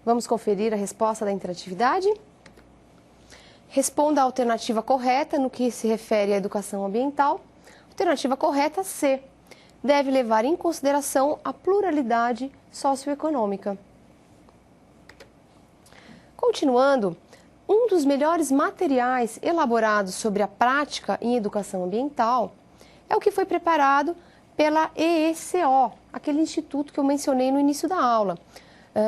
Vamos conferir a resposta da interatividade? Responda a alternativa correta no que se refere à educação ambiental. Alternativa correta C. Deve levar em consideração a pluralidade socioeconômica. Continuando, um dos melhores materiais elaborados sobre a prática em educação ambiental é o que foi preparado pela EECO, aquele instituto que eu mencionei no início da aula,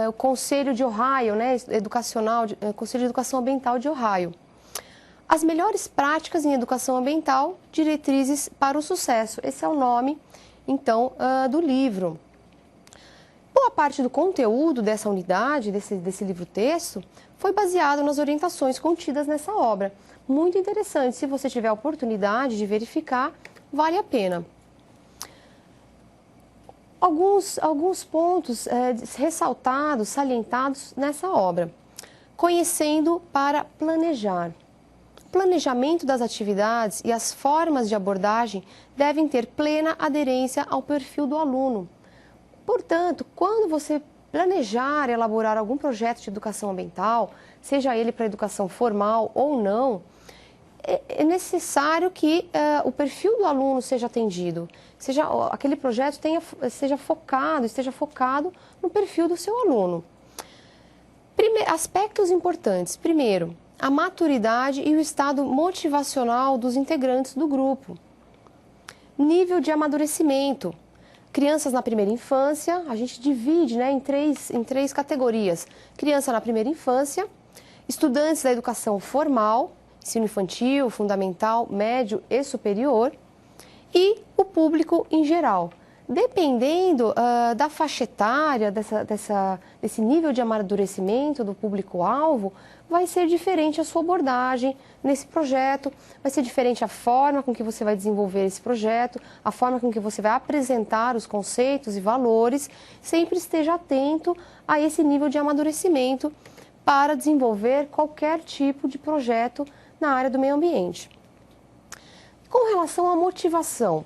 o Conselho de Ohio, Conselho de Educação Ambiental de Ohio. As melhores práticas em educação ambiental, diretrizes para o sucesso. Esse é o nome, então, do livro. Boa parte do conteúdo dessa unidade, desse livro-texto, foi baseado nas orientações contidas nessa obra. Muito interessante, se você tiver a oportunidade de verificar, vale a pena. Alguns pontos ressaltados, salientados nessa obra. Conhecendo para planejar. O planejamento das atividades e as formas de abordagem devem ter plena aderência ao perfil do aluno. Portanto, quando você planejar, elaborar algum projeto de educação ambiental, seja ele para educação formal ou não, é necessário que o perfil do aluno seja atendido, aquele projeto esteja focado no perfil do seu aluno. Aspectos importantes. Primeiro, a maturidade e o estado motivacional dos integrantes do grupo. Nível de amadurecimento. Crianças na primeira infância, a gente divide em três categorias. Criança na primeira infância, estudantes da educação formal, ensino infantil, fundamental, médio e superior, e o público em geral. Dependendo da faixa etária, desse nível de amadurecimento do público-alvo, vai ser diferente a sua abordagem nesse projeto, vai ser diferente a forma com que você vai desenvolver esse projeto, a forma com que você vai apresentar os conceitos e valores. Sempre esteja atento a esse nível de amadurecimento para desenvolver qualquer tipo de projeto na área do meio ambiente. Com relação à motivação,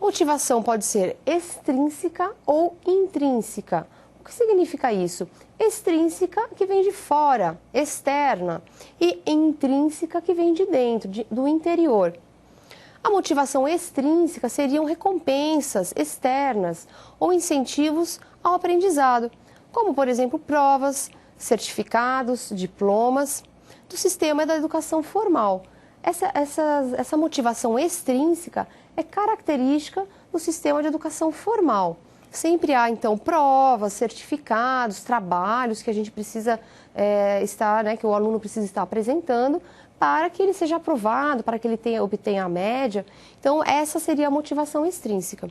motivação pode ser extrínseca ou intrínseca. O que significa isso? Extrínseca, que vem de fora, externa, e intrínseca, que vem de dentro, do interior. A motivação extrínseca seriam recompensas externas ou incentivos ao aprendizado, como, por exemplo, provas, certificados, diplomas, do sistema da educação formal. Essa motivação extrínseca é característica do sistema de educação formal. Sempre há, então, provas, certificados, trabalhos que a gente precisa que o aluno precisa estar apresentando para que ele seja aprovado, para que ele obtenha a média. Então, essa seria a motivação extrínseca.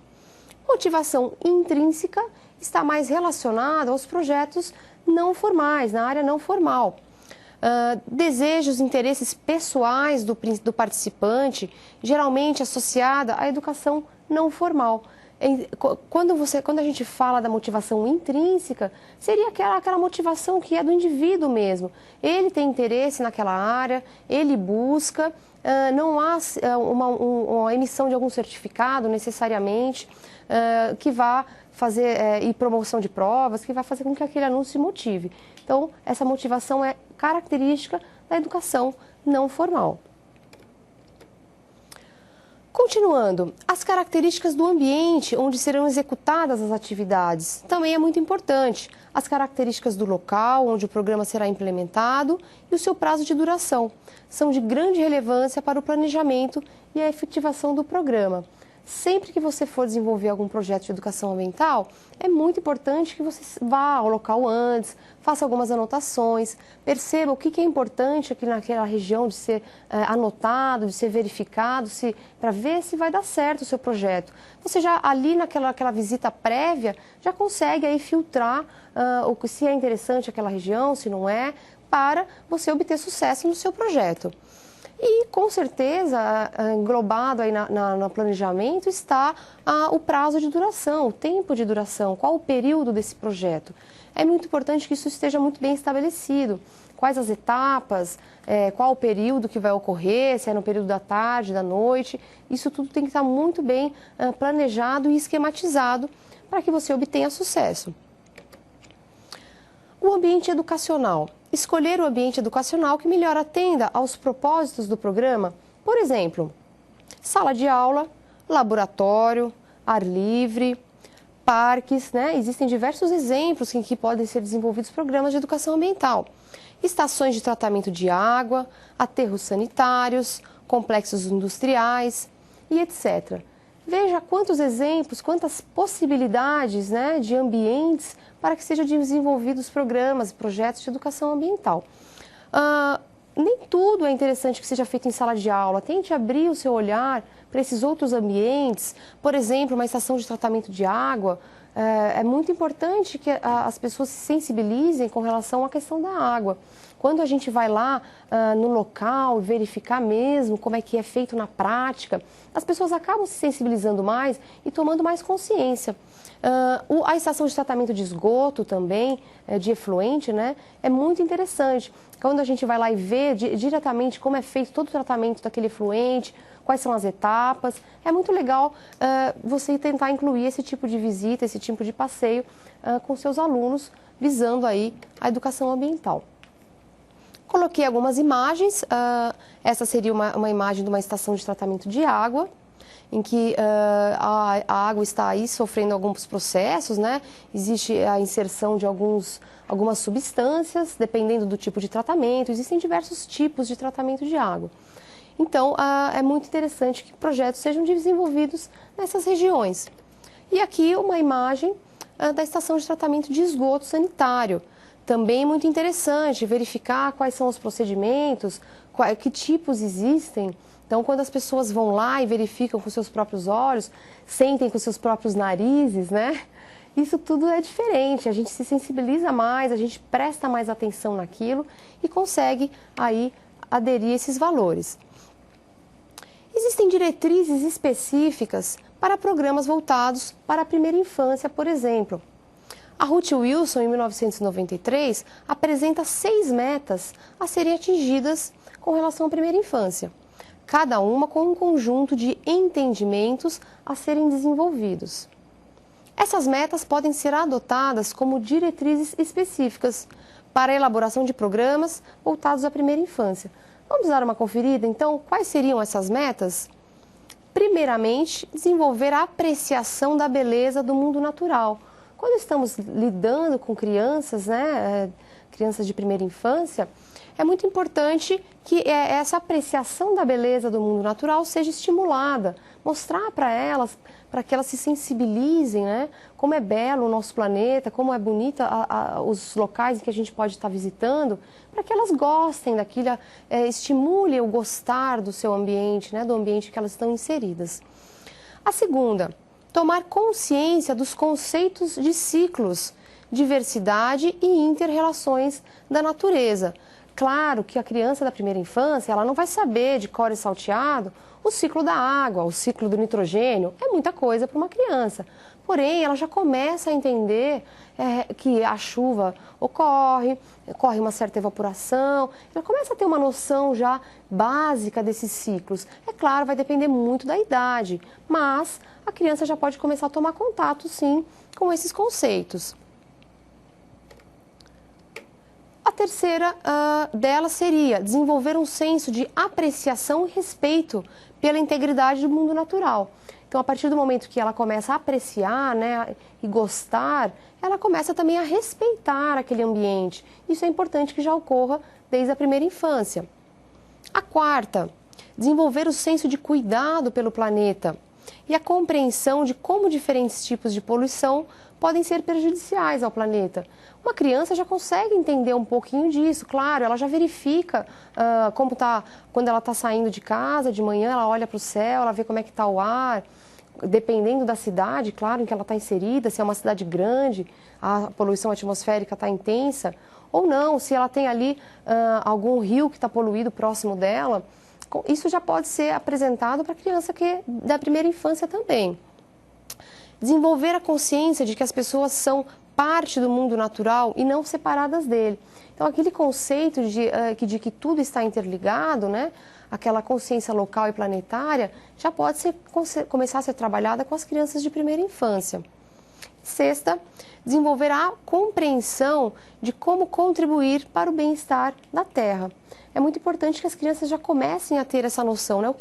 Motivação intrínseca está mais relacionada aos projetos não formais, na área não formal. Desejos, interesses pessoais do participante, geralmente associada à educação não formal. Quando a gente fala da motivação intrínseca, seria aquela motivação que é do indivíduo mesmo. Ele tem interesse naquela área, ele busca, não há uma emissão de algum certificado necessariamente que vá fazer, e promoção de provas, que vai fazer com que aquele aluno se motive. Então, essa motivação é característica da educação não formal. Continuando, as características do ambiente onde serão executadas as atividades também é muito importante. As características do local onde o programa será implementado e o seu prazo de duração são de grande relevância para o planejamento e a efetivação do programa. Sempre que você for desenvolver algum projeto de educação ambiental, é muito importante que você vá ao local antes, faça algumas anotações, perceba o que é importante aqui naquela região de ser anotado, de ser verificado, para ver se vai dar certo o seu projeto. Você já ali naquela visita prévia, já consegue aí filtrar se é interessante aquela região, se não é, para você obter sucesso no seu projeto. E, com certeza, englobado aí no planejamento está o prazo de duração, o tempo de duração, qual o período desse projeto. É muito importante que isso esteja muito bem estabelecido. Quais as etapas, qual o período que vai ocorrer, se é no período da tarde, da noite. Isso tudo tem que estar muito bem planejado e esquematizado para que você obtenha sucesso. O ambiente educacional. Escolher o ambiente educacional que melhor atenda aos propósitos do programa. Por exemplo, sala de aula, laboratório, ar livre, parques, né? Existem diversos exemplos em que podem ser desenvolvidos programas de educação ambiental. Estações de tratamento de água, aterros sanitários, complexos industriais e etc. Veja quantos exemplos, quantas possibilidades, né, de ambientes para que sejam desenvolvidos programas, projetos de educação ambiental. Nem tudo é interessante que seja feito em sala de aula. Tente abrir o seu olhar para esses outros ambientes. Por exemplo, uma estação de tratamento de água. É muito importante que as pessoas se sensibilizem com relação à questão da água. Quando a gente vai lá no local verificar mesmo como é que é feito na prática, as pessoas acabam se sensibilizando mais e tomando mais consciência. A estação de tratamento de esgoto também, de efluente, né, é muito interessante. Quando a gente vai lá e vê diretamente como é feito todo o tratamento daquele efluente, quais são as etapas, é muito legal você tentar incluir esse tipo de visita, esse tipo de passeio com seus alunos, visando aí a educação ambiental. Coloquei algumas imagens, essa seria uma imagem de uma estação de tratamento de água, em que a água está aí sofrendo alguns processos, né? Existe a inserção de algumas substâncias, dependendo do tipo de tratamento, existem diversos tipos de tratamento de água. Então, é muito interessante que projetos sejam desenvolvidos nessas regiões. E aqui uma imagem da estação de tratamento de esgoto sanitário. Também muito interessante verificar quais são os procedimentos, que tipos existem. Então, quando as pessoas vão lá e verificam com seus próprios olhos, sentem com seus próprios narizes, né? Isso tudo é diferente, a gente se sensibiliza mais, a gente presta mais atenção naquilo e consegue aí aderir a esses valores. Existem diretrizes específicas para programas voltados para a primeira infância, por exemplo. A Ruth Wilson, em 1993, apresenta 6 metas a serem atingidas com relação à primeira infância, cada uma com um conjunto de entendimentos a serem desenvolvidos. Essas metas podem ser adotadas como diretrizes específicas para a elaboração de programas voltados à primeira infância. Vamos dar uma conferida, então, quais seriam essas metas? Primeiramente, desenvolver a apreciação da beleza do mundo natural. Quando estamos lidando com crianças, né, crianças de primeira infância, é muito importante que essa apreciação da beleza do mundo natural seja estimulada, mostrar para elas, para que elas se sensibilizem, né, como é belo o nosso planeta, como é bonita os locais que a gente pode estar visitando, para que elas gostem daquilo, estimule o gostar do seu ambiente, né, do ambiente que elas estão inseridas. A segunda, tomar consciência dos conceitos de ciclos, diversidade e inter-relações da natureza. Claro que a criança da primeira infância, ela não vai saber de cor e salteado o ciclo da água, o ciclo do nitrogênio, é muita coisa para uma criança. Porém, ela já começa a entender que a chuva ocorre uma certa evaporação, ela começa a ter uma noção já básica desses ciclos. É claro, vai depender muito da idade, mas a criança já pode começar a tomar contato, sim, com esses conceitos. A terceira dela seria desenvolver um senso de apreciação e respeito pela integridade do mundo natural. Então, a partir do momento que ela começa a apreciar, né, e gostar, ela começa também a respeitar aquele ambiente. Isso é importante que já ocorra desde a primeira infância. A quarta, desenvolver o senso de cuidado pelo planeta e a compreensão de como diferentes tipos de poluição podem ser prejudiciais ao planeta. Uma criança já consegue entender um pouquinho disso, claro, ela já verifica como está, quando ela está saindo de casa, de manhã, ela olha para o céu, ela vê como é que está o ar, dependendo da cidade, claro, em que ela está inserida, se é uma cidade grande, a poluição atmosférica está intensa, ou não, se ela tem ali algum rio que está poluído próximo dela, isso já pode ser apresentado para a criança que é da primeira infância também. Desenvolver a consciência de que as pessoas são parte do mundo natural e não separadas dele. Então, aquele conceito de que tudo está interligado, né? Aquela consciência local e planetária, já pode começar a ser trabalhada com as crianças de primeira infância. Sexta, desenvolver a compreensão de como contribuir para o bem-estar da Terra. É muito importante que as crianças já comecem a ter essa noção, né?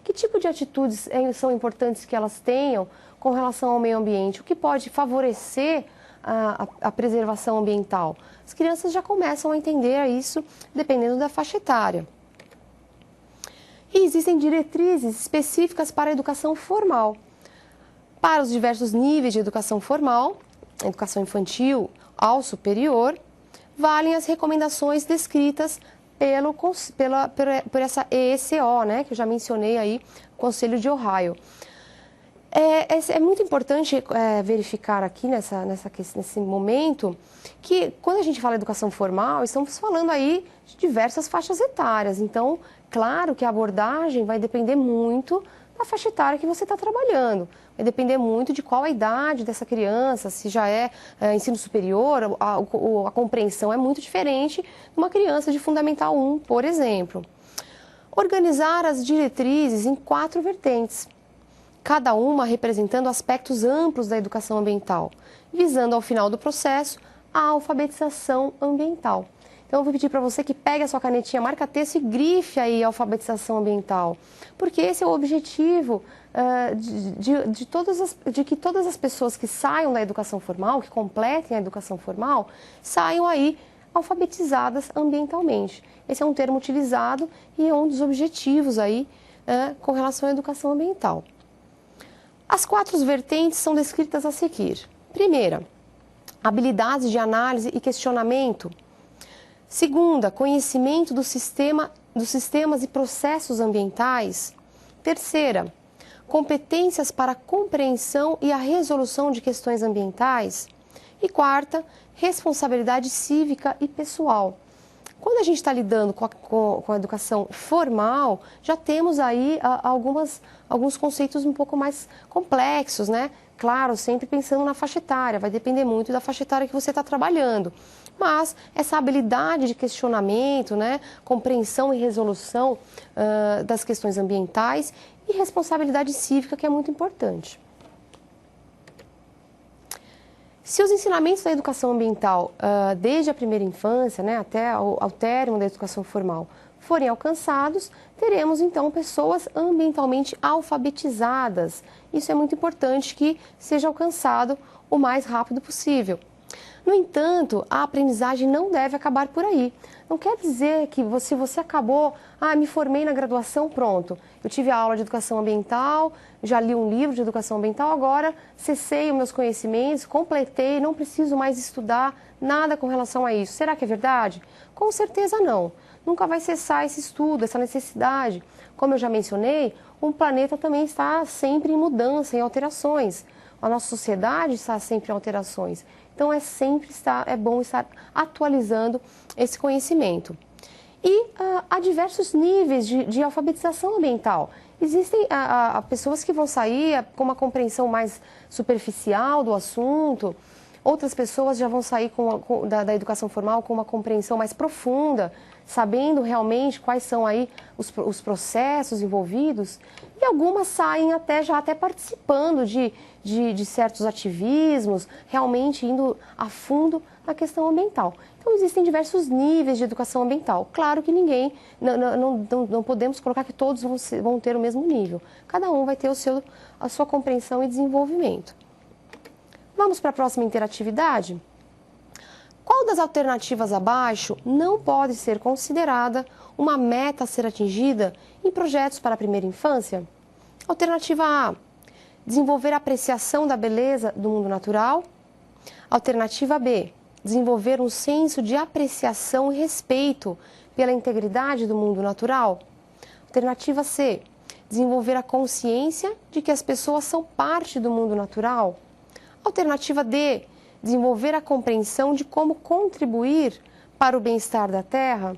Que tipo de atitudes são importantes que elas tenham com relação ao meio ambiente? O que pode favorecer a preservação ambiental? As crianças já começam a entender isso dependendo da faixa etária. E existem diretrizes específicas para a educação formal. Para os diversos níveis de educação formal, educação infantil ao superior, valem as recomendações descritas por essa EECO, né, que eu já mencionei aí, Conselho de Ohio. É muito importante verificar aqui nesse momento que quando a gente fala educação formal, estamos falando aí de diversas faixas etárias. Então, claro que a abordagem vai depender muito da faixa etária que você está trabalhando. Vai depender muito de qual a idade dessa criança, se já é ensino superior, a compreensão é muito diferente de uma criança de Fundamental 1, por exemplo. Organizar as diretrizes em 4 vertentes, cada uma representando aspectos amplos da educação ambiental, visando ao final do processo a alfabetização ambiental. Então, eu vou pedir para você que pegue a sua canetinha marca-texto e grife aí a alfabetização ambiental, porque esse é o objetivo de que todas as pessoas que saiam da educação formal, que completem a educação formal, saiam aí alfabetizadas ambientalmente. Esse é um termo utilizado e é um dos objetivos aí com relação à educação ambiental. As 4 vertentes são descritas a seguir. Primeira, habilidades de análise e questionamento. Segunda, conhecimento dos sistemas e processos ambientais. Terceira, competências para a compreensão e a resolução de questões ambientais. E quarta, responsabilidade cívica e pessoal. Quando a gente está lidando com a educação formal, já temos aí alguns conceitos um pouco mais complexos, né? Claro, sempre pensando na faixa etária, vai depender muito da faixa etária que você está trabalhando. Mas essa habilidade de questionamento, né, compreensão e resolução das questões ambientais e responsabilidade cívica, que é muito importante. Se os ensinamentos da educação ambiental, desde a primeira infância, né, até ao término da educação formal, forem alcançados, teremos então pessoas ambientalmente alfabetizadas. Isso é muito importante que seja alcançado o mais rápido possível. No entanto, a aprendizagem não deve acabar por aí. Não quer dizer que se você acabou, me formei na graduação, pronto. Eu tive a aula de educação ambiental, já li um livro de educação ambiental, agora cessei os meus conhecimentos, completei, não preciso mais estudar nada com relação a isso. Será que é verdade? Com certeza não. Nunca vai cessar esse estudo, essa necessidade. Como eu já mencionei, o planeta também está sempre em mudança, em alterações. A nossa sociedade está sempre em alterações. Então, é bom estar atualizando esse conhecimento. E há diversos níveis de alfabetização ambiental. Existem pessoas que vão sair com uma compreensão mais superficial do assunto, outras pessoas já vão sair da educação formal com uma compreensão mais profunda, sabendo realmente quais são aí os processos envolvidos, e algumas saem já até participando de certos ativismos, realmente indo a fundo na questão ambiental. Então, existem diversos níveis de educação ambiental. Claro que não podemos colocar que todos vão ter o mesmo nível. Cada um vai ter a sua compreensão e desenvolvimento. Vamos para a próxima interatividade? Qual das alternativas abaixo não pode ser considerada uma meta a ser atingida em projetos para a primeira infância? Alternativa A, desenvolver a apreciação da beleza do mundo natural. Alternativa B, desenvolver um senso de apreciação e respeito pela integridade do mundo natural. Alternativa C, desenvolver a consciência de que as pessoas são parte do mundo natural. Alternativa D, desenvolver a compreensão de como contribuir para o bem-estar da Terra.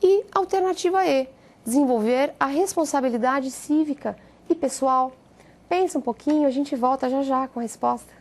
E alternativa E, desenvolver a responsabilidade cívica e pessoal. Pensa um pouquinho, a gente volta já já com a resposta.